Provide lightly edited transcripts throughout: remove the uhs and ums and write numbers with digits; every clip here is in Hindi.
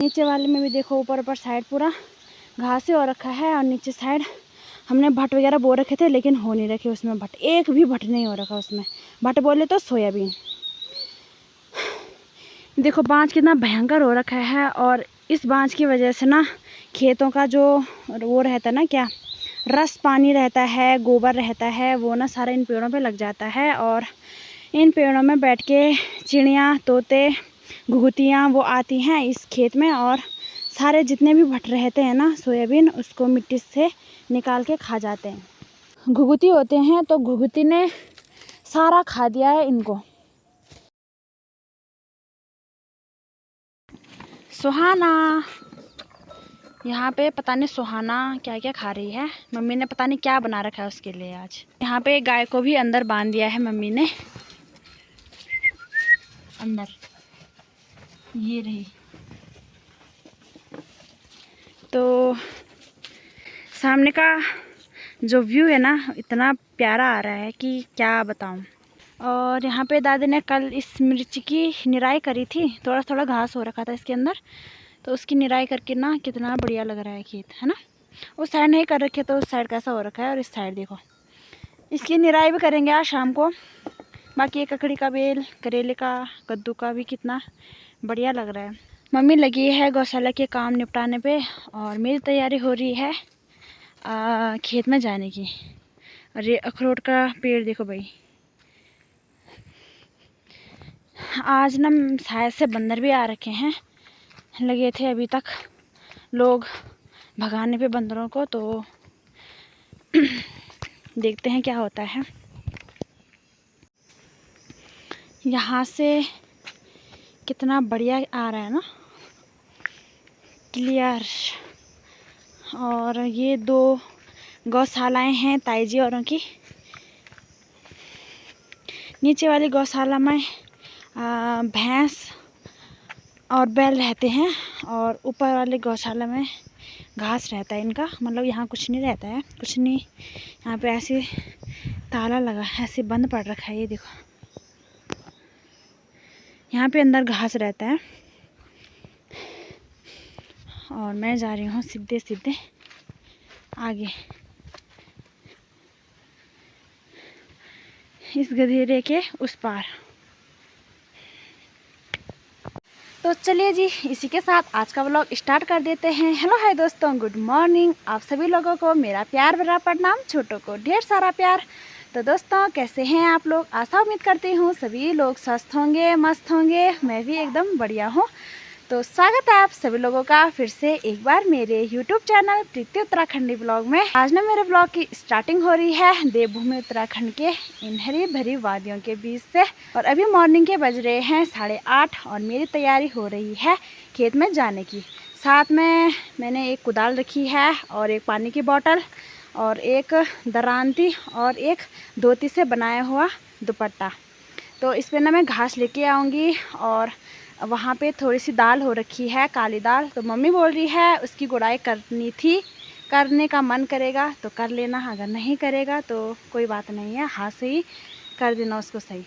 नीचे वाले में भी देखो ऊपर ऊपर साइड पूरा घास ही हो रखा है, और नीचे साइड हमने भट वगैरह बो रखे थे लेकिन हो नहीं रखे उसमें भट, एक भी भट नहीं हो रखा उसमें। भट बोले तो सोयाबीन। देखो बाँझ कितना भयंकर हो रखा है, और इस बाँझ की वजह से ना खेतों का जो वो रहता है ना, क्या रस पानी रहता है, गोबर रहता है, वो ना सारा इन पेड़ों पे लग जाता है, और इन पेड़ों में बैठ के चिड़ियाँ, तोते, घुघुतियाँ वो आती हैं इस खेत में, और सारे जितने भी भट रहते हैं ना सोयाबीन, उसको मिट्टी से निकाल के खा जाते हैं। घुघुती होते हैं तो घुघुती ने सारा खा दिया है इनको। सुहाना यहाँ पे पता नहीं सुहाना क्या क्या खा रही है। मम्मी ने पता नहीं क्या बना रखा है उसके लिए आज। यहाँ पे गाय को भी अंदर बांध दिया है मम्मी ने, अंदर ये रही। तो सामने का जो व्यू है ना इतना प्यारा आ रहा है कि क्या बताऊं। और यहाँ पे दादी ने कल इस मिर्च की निराई करी थी, थोड़ा थोड़ा घास हो रखा था इसके अंदर, तो उसकी निराई करके ना कितना बढ़िया लग रहा है खेत, है ना। उस साइड नहीं कर रखे तो उस साइड कैसा हो रखा है, और इस साइड देखो। इसकी निराई भी करेंगे आज शाम को। बाकी ये ककड़ी का बेल, करेले का, कद्दू का भी कितना बढ़िया लग रहा है। मम्मी लगी है गौशाला के काम निपटाने पे, और मेरी तैयारी हो रही है खेत में जाने की। और ये अखरोट का पेड़ देखो भाई, आज ना शायद से बंदर भी आ रखे हैं, लगे थे अभी तक लोग भगाने पे बंदरों को, तो देखते हैं क्या होता है। यहाँ से कितना बढ़िया आ रहा है ना, क्लियर। और ये 2 गौशालाएं हैं ताई जी औरों की। नीचे वाली गौशाला में भैंस और बैल रहते हैं, और ऊपर वाले गौशाला में घास रहता है इनका। मतलब यहाँ कुछ नहीं रहता है, कुछ नहीं। यहाँ पे ऐसे ताला लगा, ऐसे बंद पड़ रखा है, ये देखो। यहाँ पे अंदर घास रहता है, और मैं जा रही हूँ सीधे सीधे आगे इस गधेरे के उस पार। तो चलिए जी, इसी के साथ आज का व्लॉग स्टार्ट कर देते हैं। हेलो हाय दोस्तों, गुड मॉर्निंग। आप सभी लोगों को मेरा प्यार भरा प्रणाम, छोटों को ढेर सारा प्यार। तो दोस्तों कैसे हैं आप लोग? आशा उम्मीद करती हूँ सभी लोग स्वस्थ होंगे, मस्त होंगे। मैं भी एकदम बढ़िया हूँ। तो स्वागत है आप सभी लोगों का फिर से एक बार मेरे YouTube चैनल प्रीति उत्तराखंडी ब्लॉग में। आज ना मेरे ब्लॉग की स्टार्टिंग हो रही है देवभूमि उत्तराखंड के इन हरी भरी वादियों के बीच से। और अभी मॉर्निंग के बज रहे हैं 8:30, और मेरी तैयारी हो रही है खेत में जाने की। साथ में मैंने एक कुदाल रखी है, और एक पानी की बोतल, और एक दरांती, और एक धोती से बनाया हुआ दुपट्टा। तो इस पर ना मैं घास लेके आऊँगी। और वहाँ पे थोड़ी सी दाल हो रखी है, काली दाल। तो मम्मी बोल रही है उसकी गुड़ाई करनी थी, करने का मन करेगा तो कर लेना, अगर नहीं करेगा तो कोई बात नहीं है, हाथ से ही कर देना उसको सही।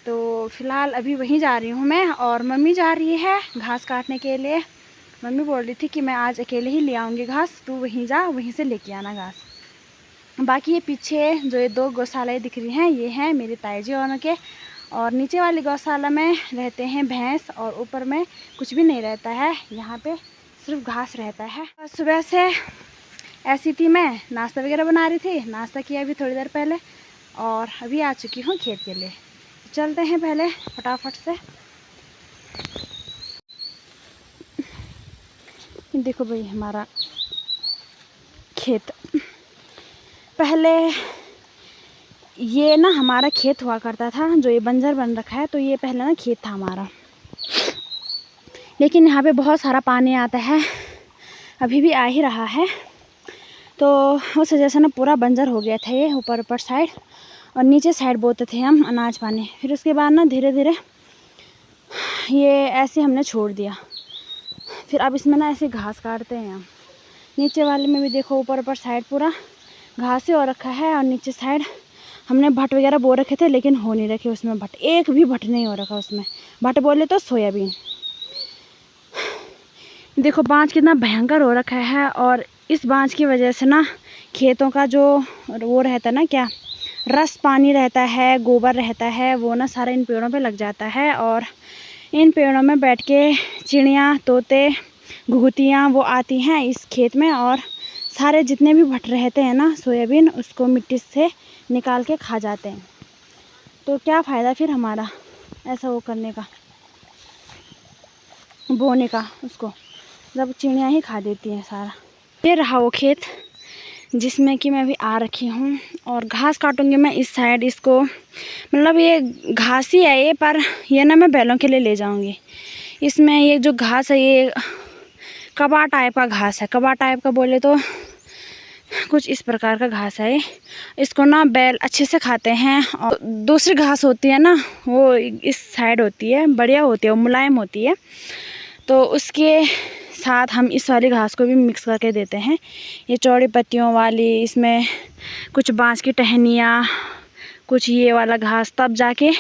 तो फ़िलहाल अभी वहीं जा रही हूँ मैं, और मम्मी जा रही है घास काटने के लिए। मम्मी बोल रही थी कि मैं आज अकेले ही ले आऊँगी घास, तू वहीं जा, वहीं से लेके आना घास। बाकी ये पीछे जो ये 2 गौशालाएँ दिख रही हैं, ये हैं मेरे ताई जी औरों के। और नीचे वाली गौशाला में रहते हैं भैंस, और ऊपर में कुछ भी नहीं रहता है, यहाँ पे सिर्फ घास रहता है। सुबह से ऐसी थी, मैं नाश्ता वगैरह बना रही थी, नाश्ता किया अभी थोड़ी देर पहले, और अभी आ चुकी हूँ खेत के लिए। चलते हैं पहले फटाफट से। देखो भाई हमारा खेत, पहले ये ना हमारा खेत हुआ करता था, जो ये बंजर बन रखा है, तो ये पहले ना खेत था हमारा। लेकिन यहाँ पे बहुत सारा पानी आता है, अभी भी आ ही रहा है, तो उस वजह से ना पूरा बंजर हो गया था ये ऊपर ऊपर साइड। और नीचे साइड बोते थे हम अनाज पानी। फिर उसके बाद ना धीरे धीरे ये ऐसे हमने छोड़ दिया। फिर अब इसमें ना ऐसे घास काटते हैं हम। नीचे वाले में भी देखो ऊपर ऊपर साइड पूरा घास ही हो रखा है, और नीचे साइड हमने भट वगैरह बो रखे थे लेकिन हो नहीं रखे उसमें भट, एक भी भट नहीं हो रखा उसमें। भट बोले तो सोयाबीन। देखो बांझ कितना भयंकर हो रखा है, और इस बांझ की वजह से ना खेतों का जो वो रहता है ना, क्या रस पानी रहता है, गोबर रहता है, वो ना सारा इन पेड़ों पे लग जाता है। और इन पेड़ों में बैठ के चिड़ियाँ, तोते, घुघुतियाँ वो आती हैं इस खेत में, और सारे जितने भी भट रहते हैं ना सोयाबीन, उसको मिट्टी से निकाल के खा जाते हैं। तो क्या फ़ायदा फिर हमारा ऐसा वो करने का, बोने का, उसको जब चिड़ियाँ ही खा देती हैं सारा। ये रहा वो खेत जिसमें कि मैं अभी आ रखी हूँ, और घास काटूंगी मैं इस साइड इसको। मतलब ये घास ही है ये, पर ये ना मैं बैलों के लिए ले जाऊंगी। इसमें ये जो घास है ये कबा टाइप का घास है। कबा टाइप का बोले तो कुछ इस प्रकार का घास है। इसको ना बैल अच्छे से खाते हैं। और दूसरी घास होती है ना, वो इस साइड होती है, बढ़िया होती है, वो मुलायम होती है। तो उसके साथ हम इस वाली घास को भी मिक्स करके देते हैं। ये चौड़ी पत्तियों वाली, इसमें कुछ बांस की टहनियाँ, कुछ ये वाला घास, तब जाके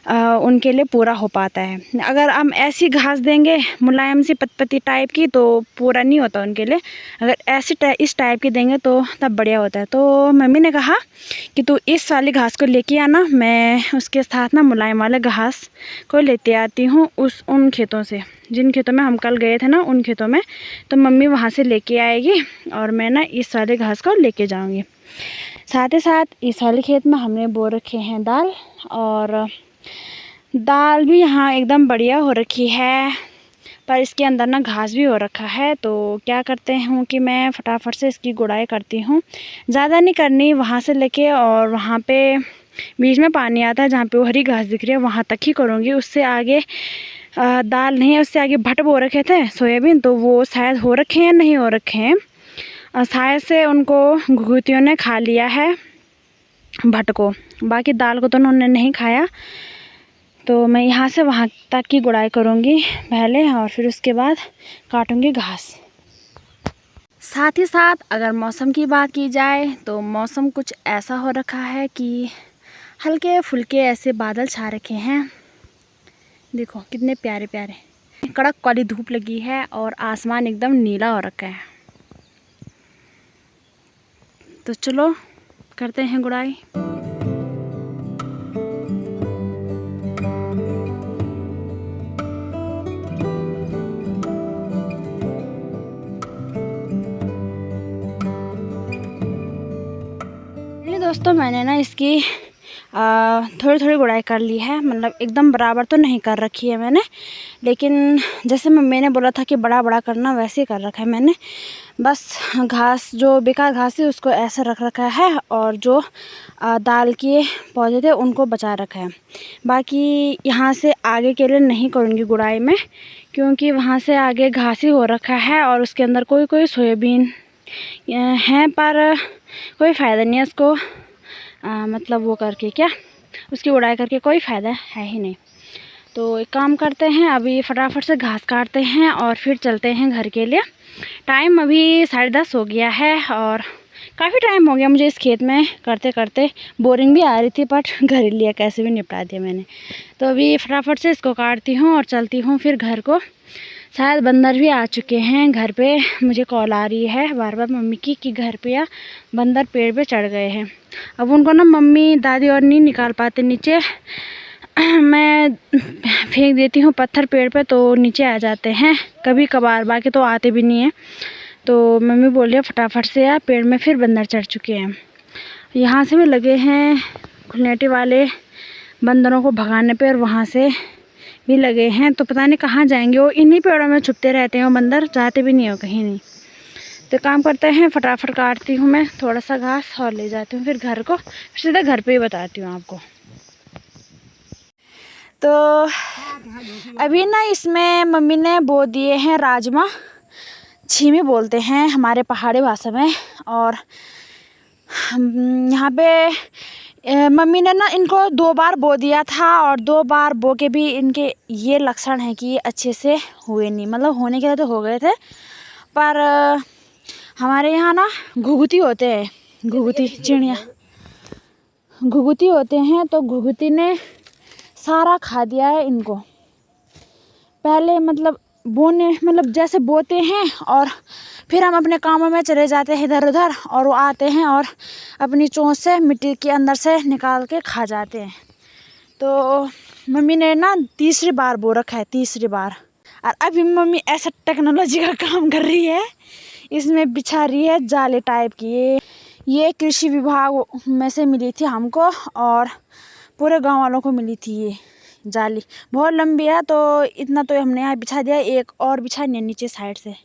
उनके लिए पूरा हो पाता है। अगर हम ऐसी घास देंगे मुलायम सी पतपती टाइप की तो पूरा नहीं होता उनके लिए। अगर ऐसी इस टाइप की देंगे तो तब बढ़िया होता है। तो मम्मी ने कहा कि तू इस वाली घास को लेके आना, मैं उसके साथ ना मुलायम वाले घास को लेते आती हूँ उन खेतों से, जिन खेतों में हम कल गए थे ना, उन खेतों में। तो मम्मी वहाँ से लेके आएगी और मैं ना इस वाले घास को लेके जाऊँगी। साथ ही साथ इस वाले खेत में हमने बो रखे हैं दाल, और दाल भी यहाँ एकदम बढ़िया हो रखी है, पर इसके अंदर ना घास भी हो रखा है। तो क्या करते हैं कि मैं फटाफट से इसकी गुड़ाई करती हूँ। ज़्यादा नहीं करनी, वहाँ से लेके और वहाँ पे बीच में पानी आता है जहाँ पे वो हरी घास दिख रही है, वहाँ तक ही करूँगी। उससे आगे दाल नहीं है, उससे आगे भट बो रखे थे सोयाबीन, तो वो शायद हो रखे हैं, नहीं हो रखे हैं शायद से, उनको घुघुतियों ने खा लिया है भट को। बाकी दाल को तो उन्होंने नहीं खाया। तो मैं यहाँ से वहाँ तक की गुड़ाई करूँगी पहले, और फिर उसके बाद काटूँगी घास। साथ ही साथ अगर मौसम की बात की जाए तो मौसम कुछ ऐसा हो रखा है कि हल्के फुल्के ऐसे बादल छा रखे हैं। देखो कितने प्यारे प्यारे, कड़क वाली धूप लगी है और आसमान एकदम नीला हो रखा है। तो चलो करते हैं गुड़ाई। दोस्तों मैंने ना इसकी थोड़ी थोड़ी गुड़ाई कर ली है। मतलब एकदम बराबर तो नहीं कर रखी है मैंने, लेकिन जैसे मम्मी ने बोला था कि बड़ा बड़ा करना, वैसे ही कर रखा है मैंने। बस घास जो बेकार घास है उसको ऐसे रख रखा है, और जो दाल के पौधे थे उनको बचा रखा है। बाकी यहाँ से आगे के लिए नहीं करूँगी गुड़ाई में, क्योंकि वहाँ से आगे घास ही हो रखा है और उसके अंदर कोई कोई सोयाबीन हैं, पर कोई फ़ायदा नहीं है उसको मतलब वो करके, क्या उसकी गुड़ाई करके कोई फ़ायदा है ही नहीं। तो एक काम करते हैं, अभी फटाफट से घास काटते हैं और फिर चलते हैं घर के लिए। टाइम अभी 10:30 हो गया है, और काफ़ी टाइम हो गया मुझे इस खेत में करते करते। बोरिंग भी आ रही थी, बट घर ही लिया, कैसे भी निपटा दिया मैंने। तो अभी फटाफट से इसको काटती हूँ और चलती हूँ फिर घर को। शायद बंदर भी आ चुके हैं घर पे। मुझे कॉल आ रही है बार बार मम्मी की कि घर पे या बंदर पेड़ पे चढ़ गए हैं। अब उनको ना मम्मी दादी और नहीं निकाल पाते नीचे, मैं फेंक देती हूँ पत्थर पेड़ पे तो नीचे आ जाते हैं कभी कभार, बाकी तो आते भी नहीं हैं। तो मम्मी बोल रही है फटाफट से यार, पेड़ में फिर बंदर चढ़ चुके हैं। यहाँ से भी लगे हैं खुलनेटी वाले बंदरों को भगाने पे, और वहाँ से भी लगे हैं। तो पता नहीं कहाँ जाएंगे वो, इन्हीं पेड़ों में छुपते रहते हैं वो बंदर, जाते भी नहीं हो कहीं नहीं। तो काम करते हैं, फटाफट काटती हूँ मैं थोड़ा सा घास और ले जाती हूँ फिर घर को, फिर सीधा घर पे ही बताती हूँ आपको। तो अभी ना इसमें मम्मी ने बो दिए हैं राजमा, छीमी बोलते हैं हमारे पहाड़ी भाषा में। और यहाँ पे मम्मी ने ना इनको 2 बार बो दिया था, और 2 बार बो के भी इनके ये लक्षण है कि ये अच्छे से हुए नहीं। मतलब होने के लिए तो हो गए थे, पर हमारे यहाँ ना घुघुती होते हैं, घुघुती चिड़िया घुघुती होते हैं। तो घुघुती ने सारा खा दिया है इनको। पहले मतलब बोने मतलब जैसे बोते हैं और फिर हम अपने कामों में चले जाते हैं इधर उधर, और वो आते हैं और अपनी चोंच से मिट्टी के अंदर से निकाल के खा जाते हैं। तो मम्मी ने ना तीसरी बार बो रखा है, तीसरी बार। और अभी मम्मी ऐसा टेक्नोलॉजी का काम कर रही है, इसमें बिछा रही है जाले टाइप की। ये कृषि विभाग में से मिली थी हमको और पूरे गांव वालों को मिली थी। ये जाली बहुत लंबी है, तो इतना तो हमने यहाँ बिछा दिया, एक और बिछा दिया नीचे साइड से।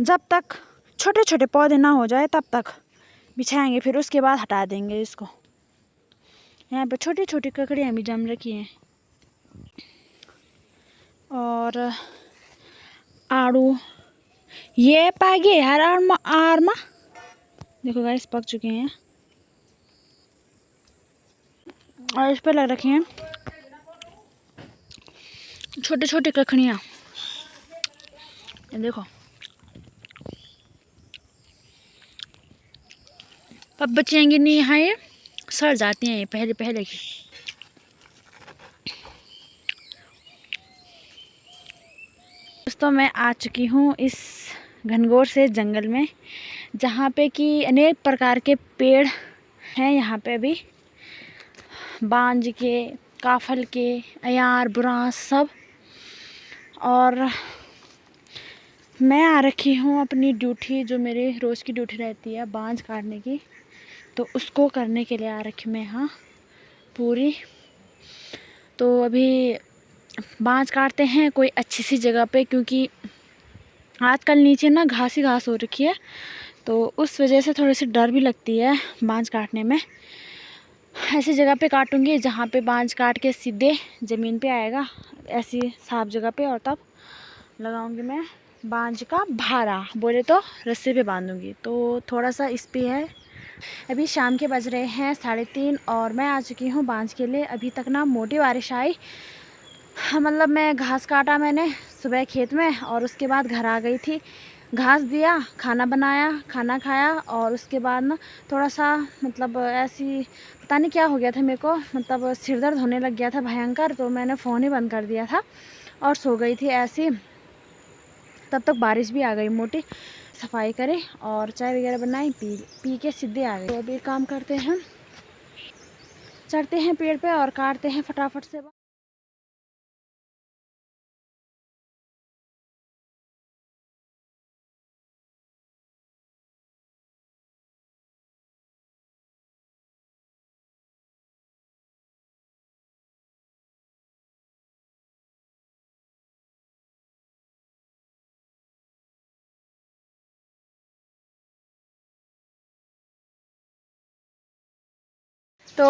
जब तक छोटे छोटे पौधे ना हो जाए तब तक बिछाएंगे, फिर उसके बाद हटा देंगे इसको। यहाँ पे छोटी छोटी ककड़ियाँ भी जम रखी हैं। और आड़ू ये पागे यार, आरमा देखो गाइस पक चुके हैं और इस पर लग रखी हैं छोटे छोटे ककड़ियाँ। देखो अब बचेंगे नहीं, यहाँ ये सड़ जाती हैं ये पहले पहले की। दोस्तों मैं आ चुकी हूँ इस घनघोर से जंगल में, जहाँ पे कि अनेक प्रकार के पेड़ हैं। यहाँ पे अभी बांज के, काफल के, अयार, बुरांस सब। और मैं आ रखी हूँ अपनी ड्यूटी, जो मेरी रोज़ की ड्यूटी रहती है बांज काटने की, तो उसको करने के लिए आ रखी मैं यहाँ पूरी। तो अभी बांज काटते हैं कोई अच्छी सी जगह पे, क्योंकि आजकल नीचे ना घास ही घास हो रखी है, तो उस वजह से थोड़ी सी डर भी लगती है बांज काटने में। ऐसी जगह पे काटूंगी जहाँ पे बांज काट के सीधे ज़मीन पे आएगा, ऐसी साफ जगह पे, और तब लगाऊंगी मैं बांज का भारा, बोले तो रस्से पे बांधूंगी। तो थोड़ा सा इस पे है। अभी शाम के बज रहे हैं 3:30 और मैं आ चुकी हूँ बांज के लिए। अभी तक ना मोटी बारिश आई, मतलब मैं घास काटा मैंने सुबह खेत में, और उसके बाद घर आ गई थी, घास दिया, खाना बनाया, खाना खाया, और उसके बाद ना थोड़ा सा मतलब ऐसी पता नहीं क्या हो गया था मेरे को, मतलब सिर दर्द होने लग गया था भयंकर, तो मैंने फ़ोन ही बंद कर दिया था और सो गई थी ऐसी। तब तक बारिश भी आ गई मोटी। सफाई करे और चाय वगैरह बनाई, पी के सीधे आ गए। तो अभी काम करते हैं, चढ़ते हैं पेड़ पे और काटते हैं फटाफट से। तो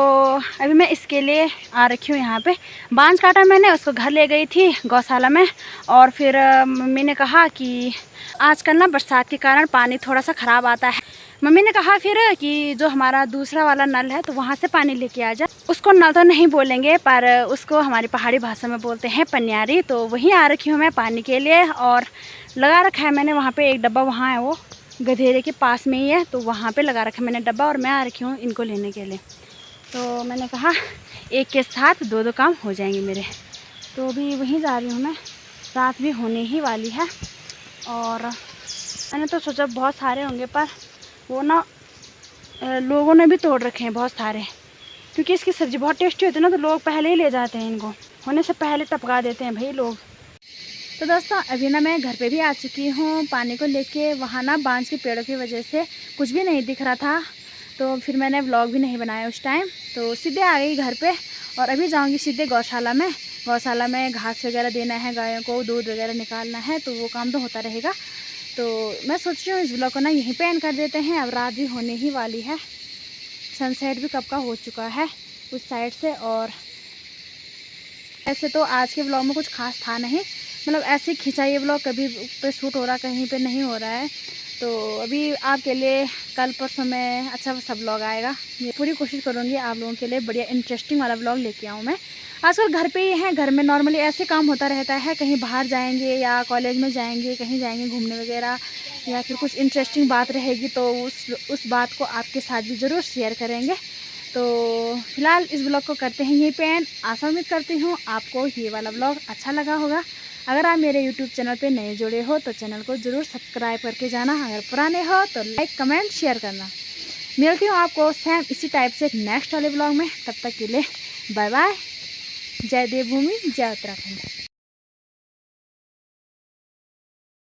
अभी मैं इसके लिए आ रखी हूँ यहाँ पे। बांज काटा मैंने, उसको घर ले गई थी गौशाला में, और फिर मम्मी ने कहा कि आजकल ना बरसात के कारण पानी थोड़ा सा ख़राब आता है। मम्मी ने कहा फिर कि जो हमारा दूसरा वाला नल है तो वहाँ से पानी लेके आ जा। उसको नल तो नहीं बोलेंगे, पर उसको हमारी पहाड़ी भाषा में बोलते हैं पनियारी। तो वहीं आ रखी हूँ मैं पानी के लिए, और लगा रखा है मैंने वहाँ पर एक डब्बा, वहाँ है वो गधेरे के पास में ही है, तो वहाँ पर लगा रखा है मैंने डब्बा, और मैं आ रखी हूँ इनको लेने के लिए। तो मैंने कहा एक के साथ दो दो काम हो जाएंगे मेरे। तो अभी वहीं जा रही हूँ मैं, रात भी होने ही वाली है। और मैंने तो सोचा बहुत सारे होंगे, पर वो ना लोगों ने भी तोड़ रखे हैं बहुत सारे, क्योंकि इसकी सब्ज़ी बहुत टेस्टी होती है ना, तो लोग पहले ही ले जाते हैं इनको, होने से पहले टपका देते हैं भाई लोग। तो दोस्तों अभी ना मैं घर पे भी आ चुकी हूँ पानी को लेके। वहाँ ना बांज के पेड़ों की वजह से कुछ भी नहीं दिख रहा था, तो फिर मैंने व्लॉग भी नहीं बनाया उस टाइम। तो सीधे आ गई घर पे, और अभी जाऊंगी सीधे गौशाला में। गौशाला में घास वगैरह देना है गायों को, दूध वगैरह निकालना है, तो वो काम तो होता रहेगा। तो मैं सोच रही हूँ इस व्लॉग को ना यहीं पे एंड कर देते हैं। अब रात भी होने ही वाली है, सनसेट भी कब का हो चुका है उस साइड से। और ऐसे तो आज के व्लॉग में कुछ खास था नहीं, मतलब ऐसे खिंचा ये व्लॉग, कभी पे शूट हो रहा, कहीं पे नहीं हो रहा है। तो अभी आपके लिए कल परसों में अच्छा सा व्लॉग आएगा। मैं पूरी कोशिश करूँगी आप लोगों के लिए बढ़िया इंटरेस्टिंग वाला व्लॉग लेके आऊँ मैं। आजकल घर पे ही हैं, घर में नॉर्मली ऐसे काम होता रहता है, कहीं बाहर जाएंगे या कॉलेज में जाएंगे, कहीं जाएंगे घूमने वगैरह, या फिर कुछ इंटरेस्टिंग बात रहेगी तो उस बात को आपके साथ भी ज़रूर शेयर करेंगे। तो फिलहाल इस ब्लॉग को करते हैं यहीं पे एंड। आशा उम्मीद करती हूँ आपको ये वाला ब्लॉग अच्छा लगा होगा। अगर आप मेरे यूट्यूब चैनल पे नए जुड़े हो तो चैनल को ज़रूर सब्सक्राइब करके जाना। अगर पुराने हो तो लाइक कमेंट शेयर करना। मिलती हूँ आपको सेम इसी टाइप से नेक्स्ट वाले ब्लॉग में। तब तक के लिए बाय बाय। जय देवभूमि, जय उत्तराखंड।